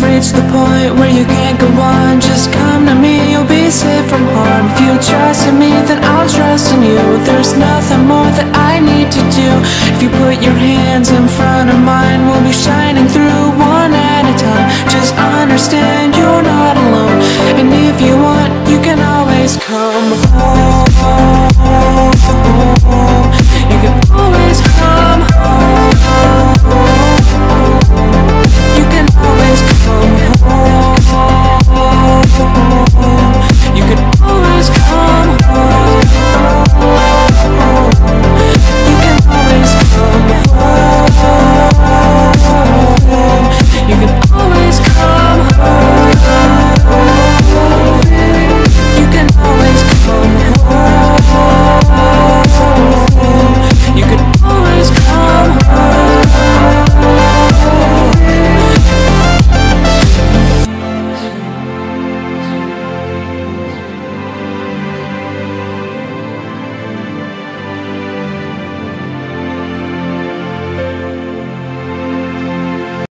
you've reached the point where you can't go on, just come to me, you'll be safe from harm. If you trust in me, then I'll trust in you. There's nothing more that I need to do. If you put your hands in front of mine, we'll be shining through one at a time. Just understand you're not alone, and if you want, you can always come home.